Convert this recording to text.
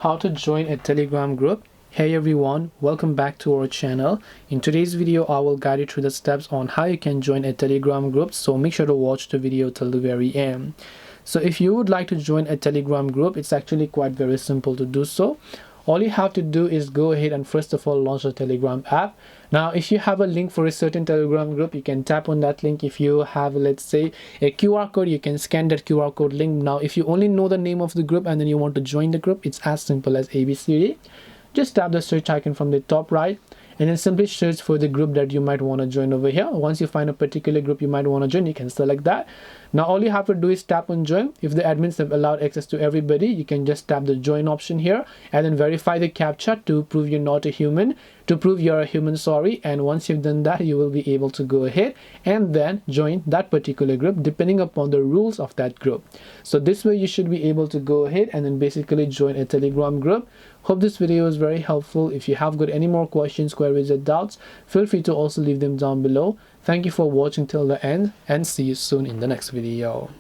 How to join a Telegram group. Hey everyone, welcome back to our channel. In today's video I will guide you through the steps on how you can join a Telegram group, so make sure to watch the video till the very end. So if you would like to join a Telegram group, it's actually quite very simple to do so. All you have to do is go ahead and first of all launch the Telegram app. Now if you have a link for a certain Telegram group, you can tap on that link. If you have, let's say, a QR code, you can scan that QR code link. Now if you only know the name of the group and then you want to join the group, it's as simple as ABCD. Just tap the search icon from the top right and then simply search for the group that you might want to join over here. Once you find a particular group you might want to join, you can select that. Now all you have to do is tap on join. If the admins have allowed access to everybody, you can just tap the join option here and then verify the captcha to prove you're not a human, to prove you're a human, sorry. And once you've done that, you will be able to go ahead and then join that particular group depending upon the rules of that group. So this way you should be able to go ahead and then basically join a Telegram group. Hope this video was very helpful. If you have got any more questions, queries or doubts, feel free to also leave them down below. Thank you for watching till the end and see you soon in the next video.